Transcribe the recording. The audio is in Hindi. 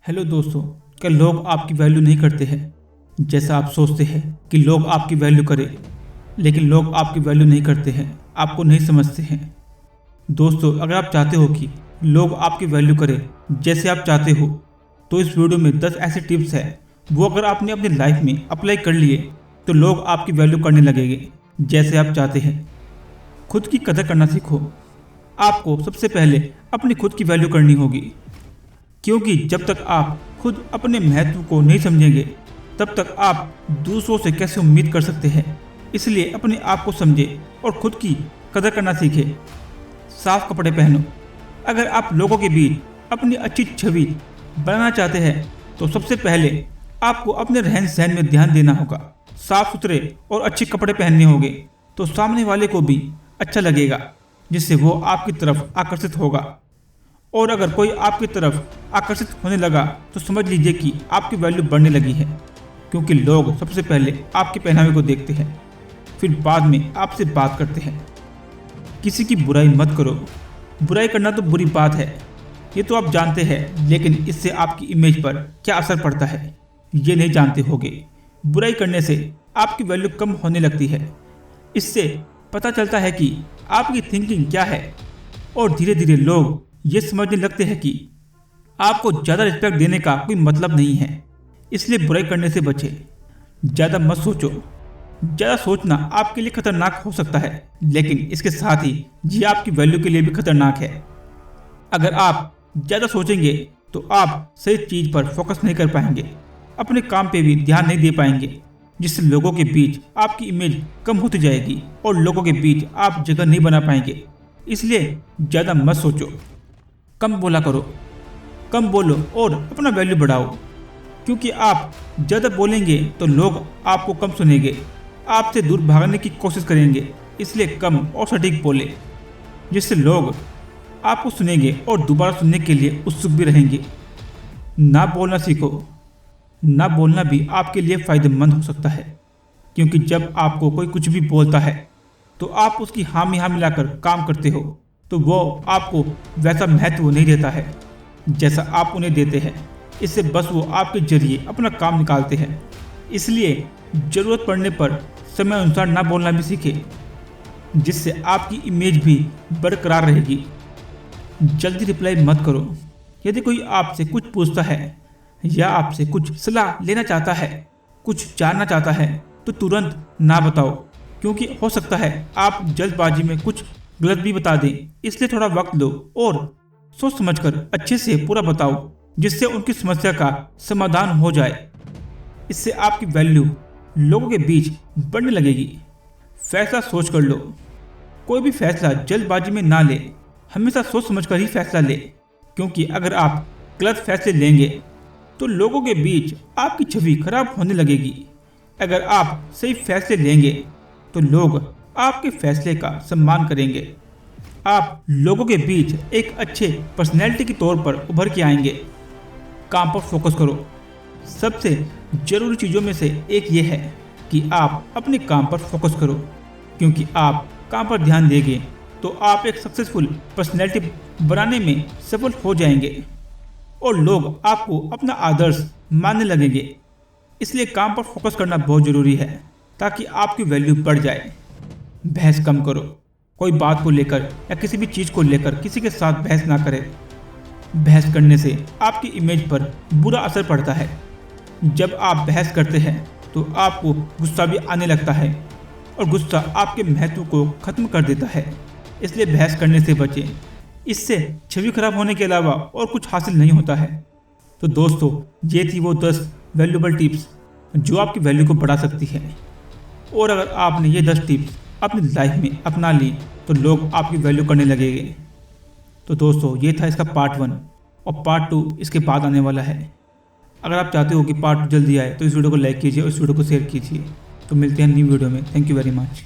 हेलो दोस्तों, क्या लोग आपकी वैल्यू नहीं करते हैं? जैसा आप सोचते हैं कि लोग आपकी वैल्यू करें, लेकिन लोग आपकी वैल्यू नहीं करते हैं, आपको नहीं समझते हैं। दोस्तों, अगर आप चाहते हो कि लोग आपकी वैल्यू करें जैसे आप चाहते हो, तो इस वीडियो में 10 ऐसे टिप्स हैं, वो अगर आपने अपनी लाइफ में अप्लाई कर लिए तो लोग आपकी वैल्यू करने लगेंगे जैसे आप चाहते हैं। खुद की कदर करना सीखो। आपको सबसे पहले अपनी खुद की वैल्यू करनी होगी, क्योंकि जब तक आप खुद अपने महत्व को नहीं समझेंगे तब तक आप दूसरों से कैसे उम्मीद कर सकते हैं। इसलिए अपने आप को समझे और खुद की कदर करना सीखे। साफ कपड़े पहनो। अगर आप लोगों के बीच अपनी अच्छी छवि बनाना चाहते हैं तो सबसे पहले आपको अपने रहन सहन में ध्यान देना होगा। साफ सुथरे और अच्छे कपड़े पहनने होंगे तो सामने वाले को भी अच्छा लगेगा, जिससे वो आपकी तरफ आकर्षित होगा। और अगर कोई आपकी तरफ आकर्षित होने लगा तो समझ लीजिए कि आपकी वैल्यू बढ़ने लगी है, क्योंकि लोग सबसे पहले आपके पहनावे को देखते हैं, फिर बाद में आपसे बात करते हैं। किसी की बुराई मत करो। बुराई करना तो बुरी बात है, ये तो आप जानते हैं, लेकिन इससे आपकी इमेज पर क्या असर पड़ता है ये नहीं जानते होगे। बुराई करने से आपकी वैल्यू कम होने लगती है। इससे पता चलता है कि आपकी थिंकिंग क्या है, और धीरे धीरे लोग ये समझने लगते हैं कि आपको ज़्यादा रिस्पेक्ट देने का कोई मतलब नहीं है। इसलिए बुराई करने से बचें। ज़्यादा मत सोचो। ज़्यादा सोचना आपके लिए खतरनाक हो सकता है, लेकिन इसके साथ ही ये आपकी वैल्यू के लिए भी खतरनाक है। अगर आप ज़्यादा सोचेंगे तो आप सही चीज़ पर फोकस नहीं कर पाएंगे, अपने काम पे भी ध्यान नहीं दे पाएंगे, जिससे लोगों के बीच आपकी इमेज कम होती जाएगी और लोगों के बीच आप जगह नहीं बना पाएंगे। इसलिए ज़्यादा मत सोचो। कम बोला करो। कम बोलो और अपना वैल्यू बढ़ाओ, क्योंकि आप ज़्यादा बोलेंगे तो लोग आपको कम सुनेंगे, आपसे दूर भागने की कोशिश करेंगे। इसलिए कम और सटीक बोले, जिससे लोग आपको सुनेंगे और दोबारा सुनने के लिए उत्सुक भी रहेंगे। ना बोलना सीखो। ना बोलना भी आपके लिए फ़ायदेमंद हो सकता है, क्योंकि जब आपको कोई कुछ भी बोलता है तो आप उसकी हामी हाँ मिलाकर काम करते हो, तो वो आपको वैसा महत्व नहीं देता है जैसा आप उन्हें देते हैं। इससे बस वो आपके जरिए अपना काम निकालते हैं। इसलिए ज़रूरत पड़ने पर समय अनुसार ना बोलना भी सीखें, जिससे आपकी इमेज भी बरकरार रहेगी। जल्दी रिप्लाई मत करो। यदि कोई आपसे कुछ पूछता है या आपसे कुछ सलाह लेना चाहता है, कुछ जानना चाहता है, तो तुरंत ना बताओ, क्योंकि हो सकता है आप जल्दबाजी में कुछ गलत भी बता दें। इसलिए थोड़ा वक्त लो और सोच समझकर अच्छे से पूरा बताओ, जिससे उनकी समस्या का समाधान हो जाए। इससे आपकी वैल्यू लोगों के बीच बढ़ने लगेगी। फैसला सोच कर लो। कोई भी फैसला जल्दबाजी में ना ले, हमेशा सोच समझकर ही फैसला ले, क्योंकि अगर आप गलत फैसले लेंगे तो लोगों के बीच आपकी छवि खराब होने लगेगी। अगर आप सही फैसले लेंगे तो लोग आपके फैसले का सम्मान करेंगे। आप लोगों के बीच एक अच्छे पर्सनैलिटी के तौर पर उभर के आएंगे। काम पर फोकस करो। सबसे ज़रूरी चीज़ों में से एक ये है कि आप अपने काम पर फोकस करो, क्योंकि आप काम पर ध्यान देंगे तो आप एक सक्सेसफुल पर्सनैलिटी बनाने में सफल हो जाएंगे और लोग आपको अपना आदर्श मानने लगेंगे। इसलिए काम पर फोकस करना बहुत ज़रूरी है, ताकि आपकी वैल्यू बढ़ जाए। बहस कम करो। कोई बात को लेकर या किसी भी चीज़ को लेकर किसी के साथ बहस ना करें। बहस करने से आपकी इमेज पर बुरा असर पड़ता है। जब आप बहस करते हैं तो आपको गुस्सा भी आने लगता है, और गुस्सा आपके महत्व को ख़त्म कर देता है। इसलिए बहस करने से बचें। इससे छवि खराब होने के अलावा और कुछ हासिल नहीं होता है। तो दोस्तों, ये थी वो 10 वैल्यूबल टिप्स जो आपकी वैल्यू को बढ़ा सकती है। और अगर आपने ये 10 टिप्स अपनी लाइफ में अपना ली तो लोग आपकी वैल्यू करने लगेंगे। तो दोस्तों, ये था इसका पार्ट 1, और पार्ट 2 इसके बाद आने वाला है। अगर आप चाहते हो कि पार्ट 2 जल्दी आए तो इस वीडियो को लाइक कीजिए और इस वीडियो को शेयर कीजिए। तो मिलते हैं न्यू वीडियो में। Thank you very much.